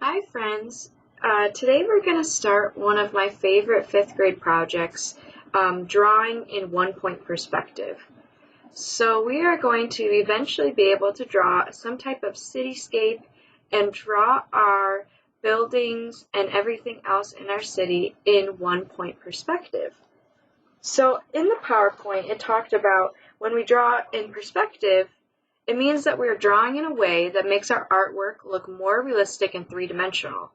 Hi friends, today we're going to start one of my favorite fifth grade projects, drawing in one-point perspective. So we are going to eventually be able to draw some type of cityscape and draw our buildings and everything else in our city in one-point perspective. So in the PowerPoint it talked about when we draw in perspective, it means that we are drawing in a way that makes our artwork look more realistic and three-dimensional.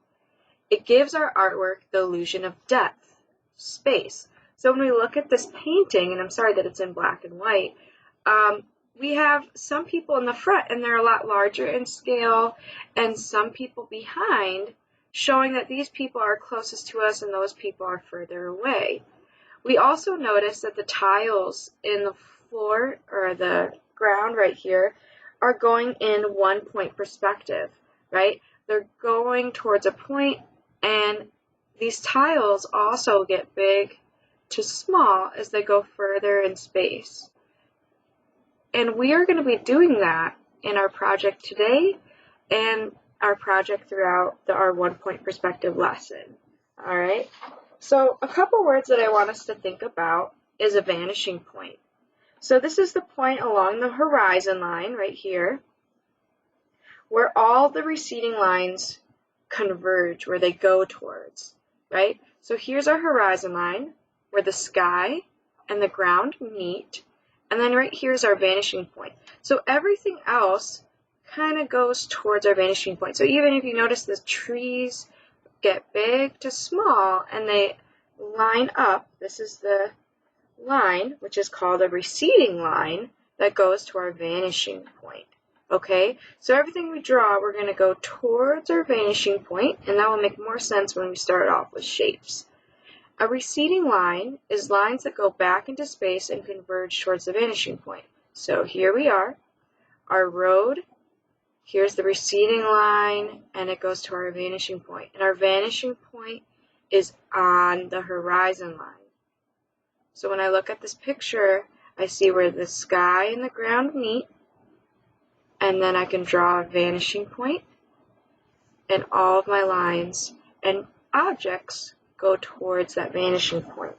It gives our artwork the illusion of depth, space. So when we look at this painting, and I'm sorry that it's in black and white, we have some people in the front and they're a lot larger in scale, and some people behind, showing that these people are closest to us and those people are further away. We also notice that the tiles in the floor or the ground right here are going in one-point perspective, right? They're going towards a point, and these tiles also get big to small as they go further in space. And we are going to be doing that in our project today and our project throughout our one-point perspective lesson. All right? So a couple words that I want us to think about is a vanishing point. So this is the point along the horizon line right here where all the receding lines converge, where they go towards, right? So here's our horizon line where the sky and the ground meet, and then right here's our vanishing point. So everything else kind of goes towards our vanishing point. So even if you notice the trees get big to small and they line up, this is the line, which is called a receding line, that goes to our vanishing point. Okay, so everything we draw, we're going to go towards our vanishing point, and that will make more sense when we start off with shapes. A receding line is lines that go back into space and converge towards the vanishing point. So here we are, our road, here's the receding line, and it goes to our vanishing point. And our vanishing point is on the horizon line. So when I look at this picture, I see where the sky and the ground meet, and then I can draw a vanishing point, and all of my lines and objects go towards that vanishing point.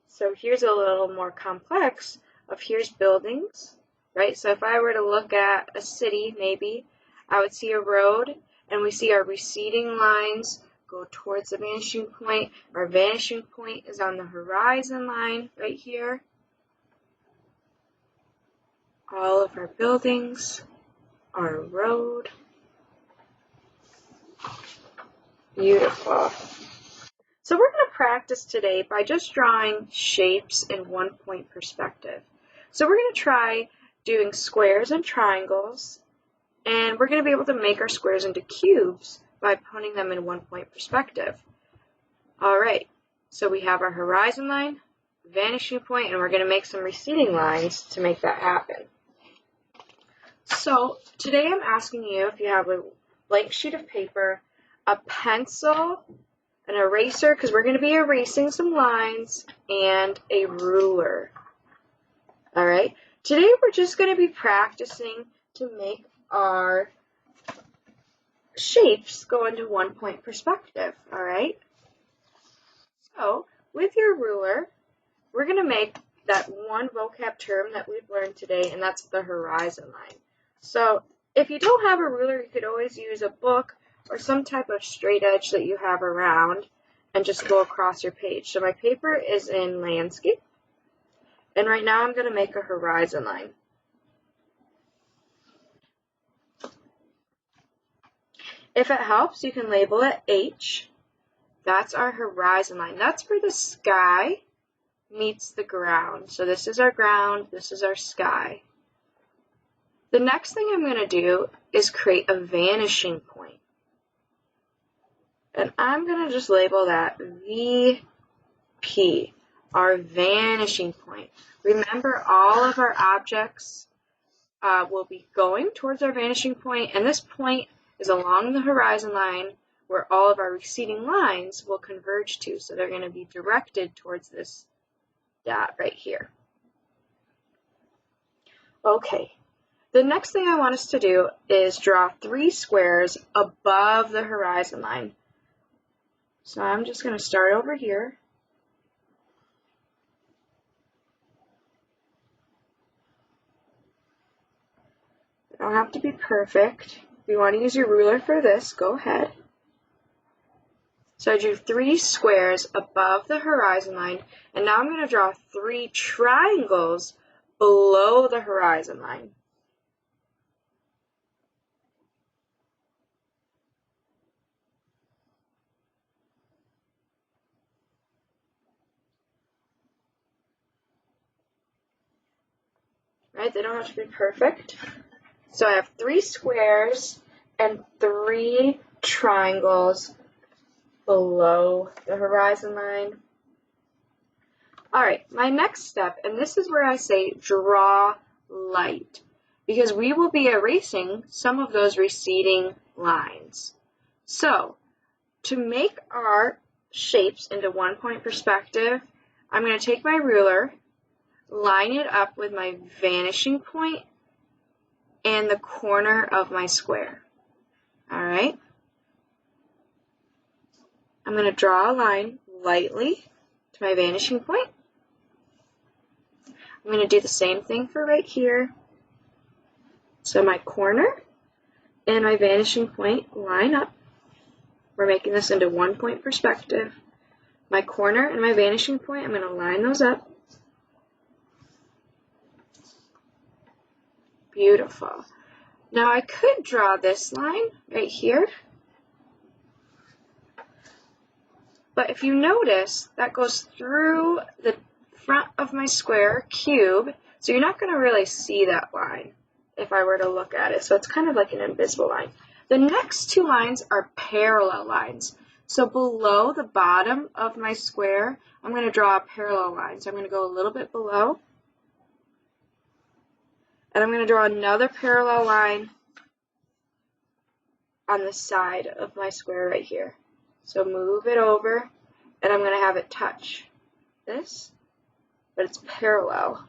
So here's a little more complex of here's buildings, right? So if I were to look at a city, maybe, I would see a road, and we see our receding lines go towards the vanishing point. Our vanishing point is on the horizon line right here. All of our buildings, our road. Beautiful. So we're going to practice today by just drawing shapes in one-point perspective. So we're going to try doing squares and triangles, and we're going to be able to make our squares into cubes by putting them in one-point perspective. All right, so we have our horizon line, vanishing point, and we're going to make some receding lines to make that happen. So today I'm asking you if you have a blank sheet of paper, a pencil, an eraser, because we're going to be erasing some lines, and a ruler. All right, today we're just going to be practicing to make our shapes go into one-point perspective. All right, so with your ruler, we're going to make that one vocab term that we've learned today, and that's the horizon line. So if you don't have a ruler, you could always use a book or some type of straight edge that you have around and just go across your page. So my paper is in landscape, and right now I'm going to make a horizon line. If it helps, you can label it H. That's our horizon line. That's where the sky meets the ground. So this is our ground, this is our sky. The next thing I'm going to do is create a vanishing point. And I'm going to just label that VP, our vanishing point. Remember, all of our objects will be going towards our vanishing point, and this point is along the horizon line where all of our receding lines will converge to. So they're going to be directed towards this dot right here. Okay, The next thing I want us to do is draw 3 squares above the horizon line. So I'm just going to start over here. They don't have to be perfect. If you want to use your ruler for this, go ahead. So I drew 3 squares above the horizon line, and now I'm going to draw 3 triangles below the horizon line. Right? They don't have to be perfect. So I have 3 squares and 3 triangles below the horizon line. Alright, my next step, and this is where I say draw light, because we will be erasing some of those receding lines. So, to make our shapes into 1-point perspective, I'm going to take my ruler, line it up with my vanishing point and the corner of my square. Alright? I'm going to draw a line lightly to my vanishing point. I'm going to do the same thing for right here. So my corner and my vanishing point line up. We're making this into 1-point perspective. My corner and my vanishing point, I'm going to line those up. Beautiful. Now I could draw this line right here. But if you notice, that goes through the front of my square cube, so you're not going to really see that line if I were to look at it. So it's kind of like an invisible line. The next 2 lines are parallel lines. So below the bottom of my square, I'm going to draw a parallel line. So I'm going to go a little bit below. And I'm going to draw another parallel line on the side of my square right here. So move it over, and I'm going to have it touch this, but it's parallel.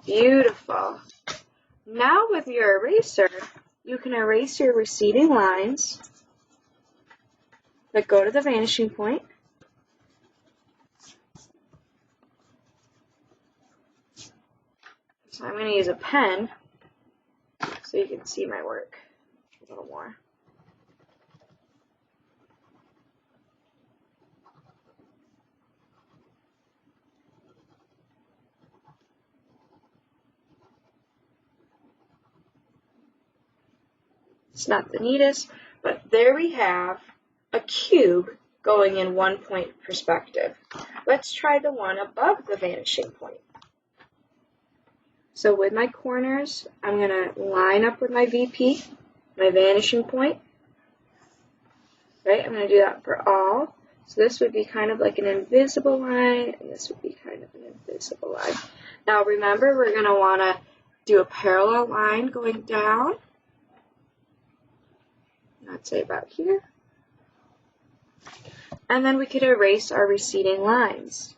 Beautiful. Now with your eraser, you can erase your receding lines that go to the vanishing point. So I'm going to use a pen so you can see my work a little more. It's not the neatest, but there we have a cube going in 1-point perspective. Let's try the one above the vanishing point. So with my corners, I'm going to line up with my VP, my vanishing point. Right? I'm going to do that for all. So this would be kind of like an invisible line, and this would be kind of an invisible line. Now remember, we're going to want to do a parallel line going down. I'd say about here. And then we could erase our receding lines.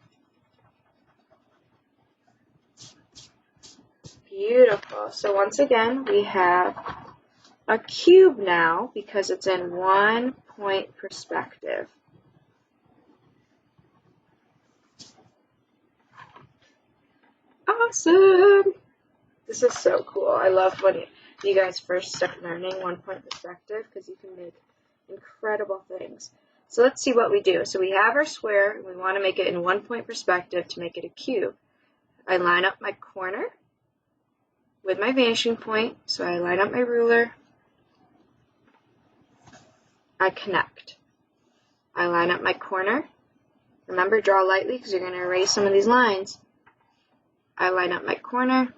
Beautiful. So once again, we have a cube now because it's in 1-point perspective. Awesome! This is so cool. I love when you guys first start learning 1-point perspective because you can make incredible things. So let's see what we do. So we have our square, and we want to make it in 1-point perspective to make it a cube. I line up my corner with my vanishing point, so I line up my ruler. I connect. I line up my corner. Remember, draw lightly because you're going to erase some of these lines. I line up my corner.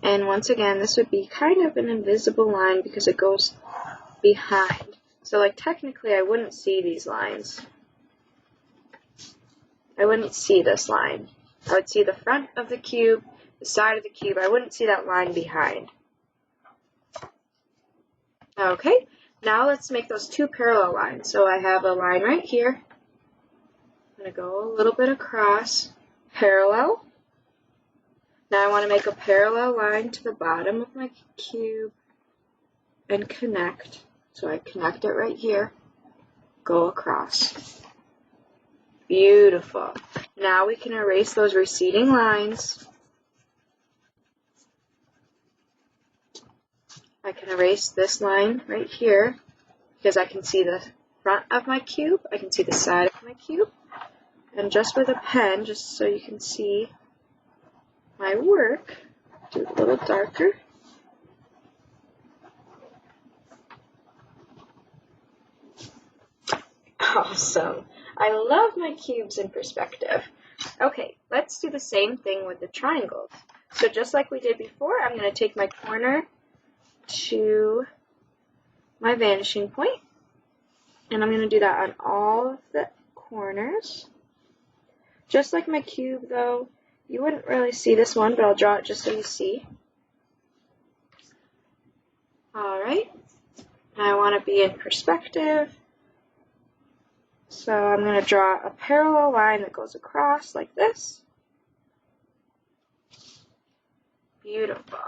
And once again, this would be kind of an invisible line because it goes behind. So like technically I wouldn't see these lines. I wouldn't see this line. I would see the front of the cube, the side of the cube. I wouldn't see that line behind. Okay, now let's make those 2 parallel lines. So I have a line right here. I'm going to go a little bit across. parallel. Now I want to make a parallel line to the bottom of my cube and connect. So I connect it right here, go across. Beautiful. Now we can erase those receding lines. I can erase this line right here because I can see the front of my cube, I can see the side of my cube, and just with a pen, just so you can see my work, do it a little darker. Awesome. I love my cubes in perspective. Okay, let's do the same thing with the triangles. So just like we did before, I'm going to take my corner to my vanishing point, and I'm going to do that on all of the corners. Just like my cube though, you wouldn't really see this one, but I'll draw it just so you see. Alright, I want to be in perspective. So I'm going to draw a parallel line that goes across like this. Beautiful.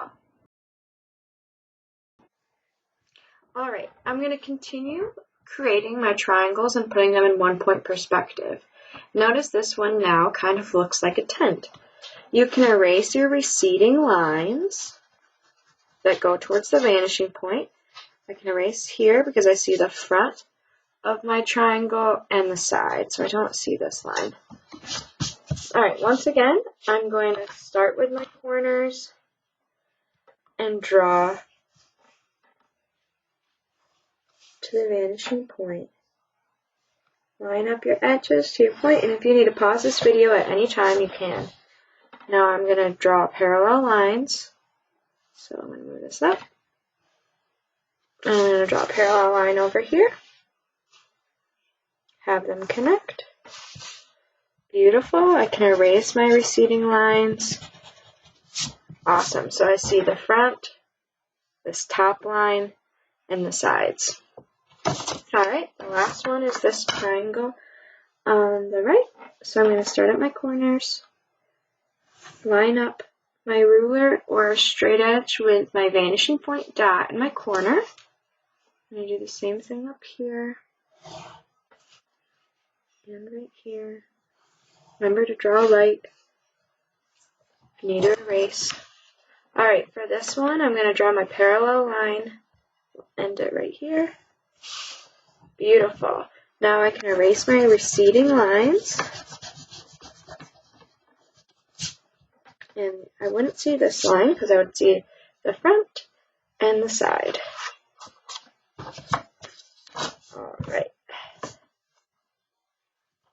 Alright, I'm going to continue creating my triangles and putting them in 1-point perspective. Notice this one now kind of looks like a tent. You can erase your receding lines that go towards the vanishing point. I can erase here because I see the front of my triangle and the side, so I don't see this line. Alright, once again, I'm going to start with my corners and draw to the vanishing point. Line up your edges to your point, and if you need to pause this video at any time, you can. Now I'm going to draw parallel lines. So I'm going to move this up. I'm going to draw a parallel line over here. Have them connect. Beautiful. I can erase my receding lines. Awesome. So I see the front, this top line, and the sides. Alright, the last one is this triangle on the right. So I'm going to start at my corners, line up my ruler or straight edge with my vanishing point dot in my corner. I'm going to do the same thing up here and right here. Remember to draw light if you need to erase. Alright, for this one, I'm going to draw my parallel line, end it right here. Beautiful. Now I can erase my receding lines. And I wouldn't see this line because I would see the front and the side. Alright.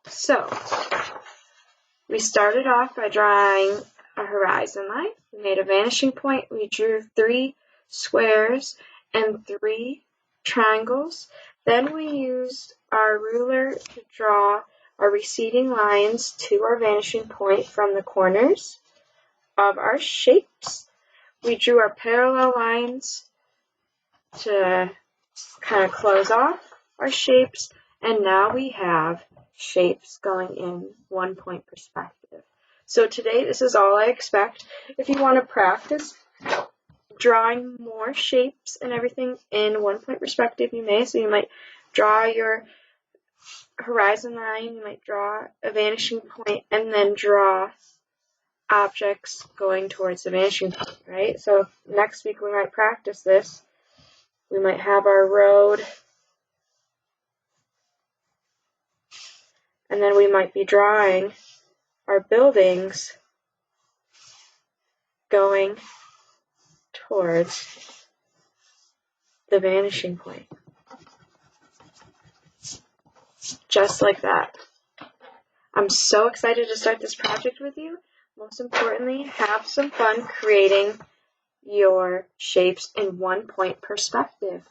So, we started off by drawing a horizon line. We made a vanishing point. We drew 3 squares and 3 triangles. Then we used our ruler to draw our receding lines to our vanishing point from the corners of our shapes. We drew our parallel lines to kind of close off our shapes, and now we have shapes going in 1-point perspective. So today, this is all I expect. If you want to practice drawing more shapes and everything in 1-point perspective, you may. So you might draw your horizon line, you might draw a vanishing point, and then draw objects going towards the vanishing point, right? So next week we might practice this. We might have our road, and then we might be drawing our buildings going towards the vanishing point. Just like that. I'm so excited to start this project with you. Most importantly, have some fun creating your shapes in 1-point perspective.